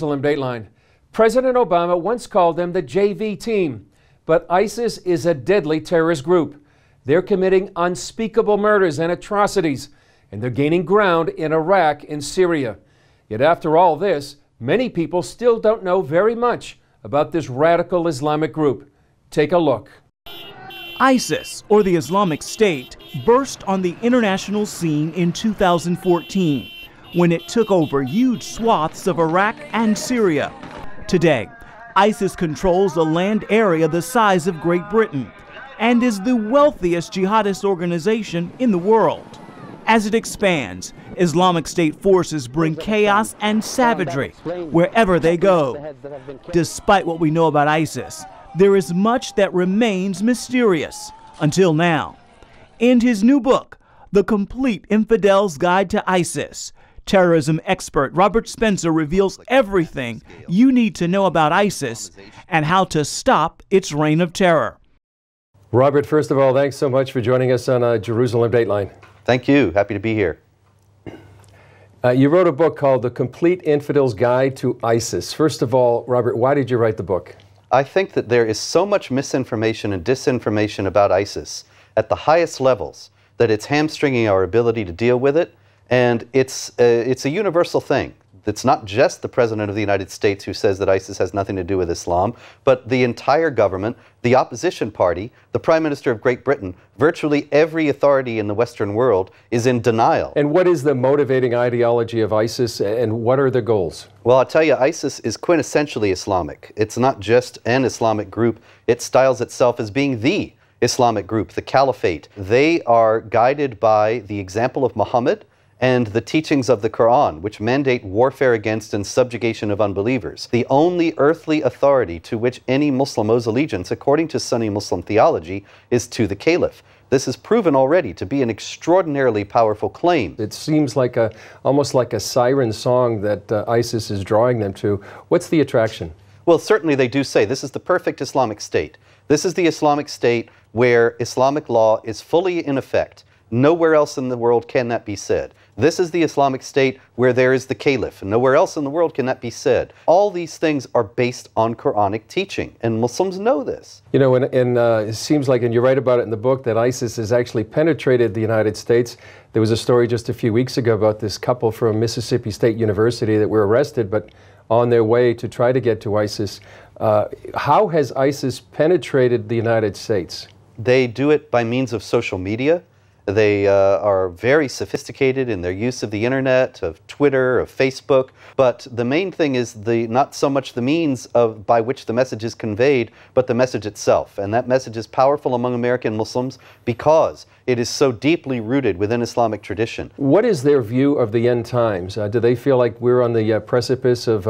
Jerusalem Dateline. President Obama once called them the JV team, but ISIS is a deadly terrorist group. They're committing unspeakable murders and atrocities, and they're gaining ground in Iraq and Syria. Yet after all this, many people still don't know very much about this radical Islamic group. Take a look. ISIS, or the Islamic State, burst on the international scene in 2014 when it took over huge swaths of Iraq and Syria. Today, ISIS controls a land area the size of Great Britain and is the wealthiest jihadist organization in the world. As it expands, Islamic State forces bring chaos and savagery wherever they go. Despite what we know about ISIS, there is much that remains mysterious until now. In his new book, The Complete Infidel's Guide to ISIS, terrorism expert Robert Spencer reveals everything you need to know about ISIS and how to stop its reign of terror. Robert, first of all, thanks so much for joining us on Jerusalem Dateline. Thank you. Happy to be here. You wrote a book called The Complete Infidel's Guide to ISIS. First of all, Robert, why did you write the book? I think that there is so much misinformation and disinformation about ISIS at the highest levels that it's hamstringing our ability to deal with it, and it's a universal thing. It's not just the President of the United States who says that ISIS has nothing to do with Islam, but the entire government, the opposition party, the Prime Minister of Great Britain, virtually every authority in the Western world is in denial. And what is the motivating ideology of ISIS, and what are their goals? Well, I'll tell you, ISIS is quintessentially Islamic. It's not just an Islamic group. It styles itself as being the Islamic group, the Caliphate. They are guided by the example of Muhammad and the teachings of the Quran, which mandate warfare against and subjugation of unbelievers. The only earthly authority to which any Muslim owes allegiance, according to Sunni Muslim theology, is to the Caliph. This is proven already to be an extraordinarily powerful claim. It seems like almost like a siren song that ISIS is drawing them to. What's the attraction? Well, certainly they do say this is the perfect Islamic state. This is the Islamic state where Islamic law is fully in effect. Nowhere else in the world can that be said. This is the Islamic State where there is the Caliph, and nowhere else in the world can that be said. All these things are based on Quranic teaching, and Muslims know this. You know, it seems like, and you write about it in the book, that ISIS has actually penetrated the United States. There was a story just a few weeks ago about this couple from Mississippi State University that were arrested, but on their way to try to get to ISIS. How has ISIS penetrated the United States? They do it by means of social media. They are very sophisticated in their use of the internet, of Twitter, of Facebook, but the main thing is not so much the means by which the message is conveyed, but the message itself. And that message is powerful among American Muslims because it is so deeply rooted within Islamic tradition. What is their view of the end times? Do they feel like we're on the precipice of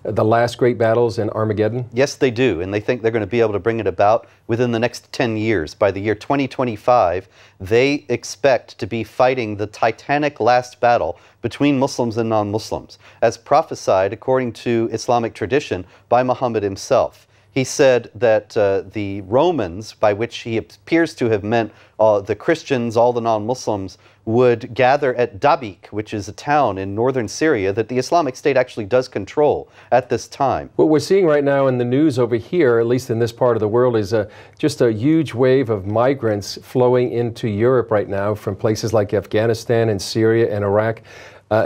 the last great battles in Armageddon? Yes, they do, and they think they're going to be able to bring it about within the next 10 years. By the year 2025, they expect to be fighting the titanic last battle between Muslims and non-Muslims, as prophesied according to Islamic tradition by Muhammad himself. He said that the Romans, by which he appears to have meant the Christians, all the non-Muslims, would gather at Dabiq, which is a town in northern Syria that the Islamic State actually does control at this time. What we're seeing right now in the news over here, at least in this part of the world, is just a huge wave of migrants flowing into Europe right now from places like Afghanistan and Syria and Iraq.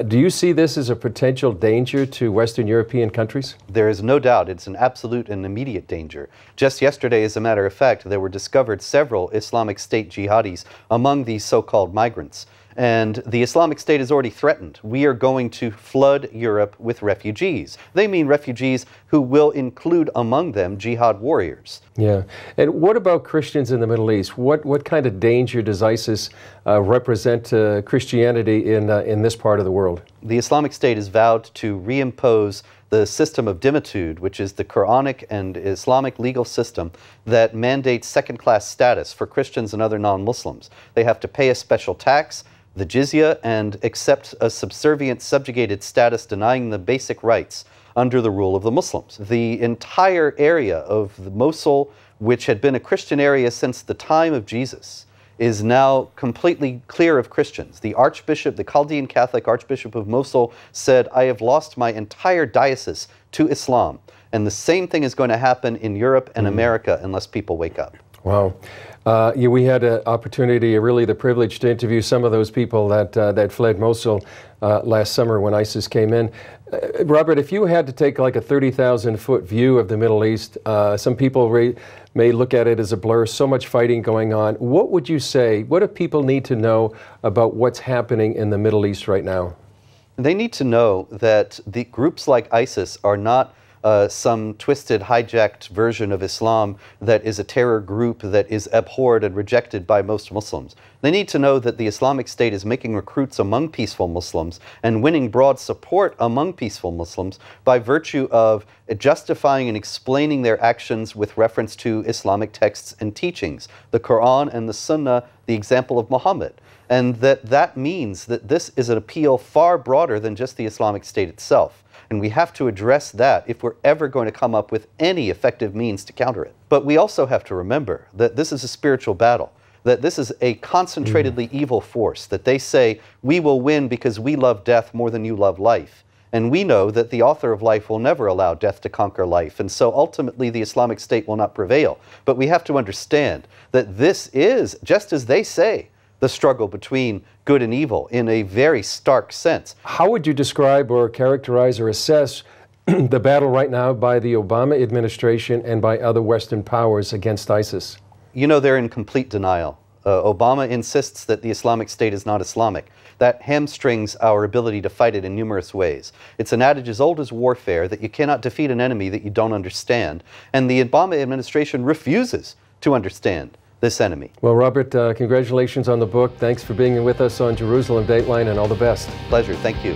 Do you see this as a potential danger to Western European countries? There is no doubt it's an absolute and immediate danger. Just yesterday, as a matter of fact, there were discovered several Islamic State jihadis among these so-called migrants. And the Islamic State has already threatened, we are going to flood Europe with refugees. They mean refugees who will include among them jihad warriors. Yeah. And what about Christians in the Middle East? What kind of danger does ISIS represent to Christianity in this part of the world? The Islamic State has vowed to reimpose the system of dhimmitud, which is the Quranic and Islamic legal system that mandates second-class status for Christians and other non-Muslims. They have to pay a special tax, the jizya, and accept a subservient, subjugated status denying the basic rights under the rule of the Muslims. The entire area of the Mosul, which had been a Christian area since the time of Jesus, is now completely clear of Christians. The Archbishop, the Chaldean Catholic Archbishop of Mosul said, "I have lost my entire diocese to Islam. And the same thing is going to happen in Europe and America unless people wake up. Wow. Yeah, we had an opportunity, really the privilege, to interview some of those people that fled Mosul last summer when ISIS came in. Robert, if you had to take like a 30,000-foot view of the Middle East, some people may look at it as a blur, so much fighting going on. What would you say, what do people need to know about what's happening in the Middle East right now? They need to know that the groups like ISIS are not some twisted, hijacked version of Islam that is a terror group that is abhorred and rejected by most Muslims. They need to know that the Islamic State is making recruits among peaceful Muslims and winning broad support among peaceful Muslims by virtue of justifying and explaining their actions with reference to Islamic texts and teachings, the Quran and the Sunnah, the example of Muhammad. And that means that this is an appeal far broader than just the Islamic State itself. And we have to address that if we're ever going to come up with any effective means to counter it. But we also have to remember that this is a spiritual battle, that this is a concentratedly evil force, that they say, we will win because we love death more than you love life. And we know that the author of life will never allow death to conquer life. And so ultimately the Islamic State will not prevail. But we have to understand that this is, just as they say, the struggle between good and evil in a very stark sense. How would you describe or characterize or assess the battle right now by the Obama administration and by other Western powers against ISIS? You know, they're in complete denial. Obama insists that the Islamic State is not Islamic. That hamstrings our ability to fight it in numerous ways. It's an adage as old as warfare that you cannot defeat an enemy that you don't understand. And the Obama administration refuses to understand this enemy. Well, Robert, congratulations on the book. Thanks for being with us on Jerusalem Dateline, and all the best. Pleasure. Thank you.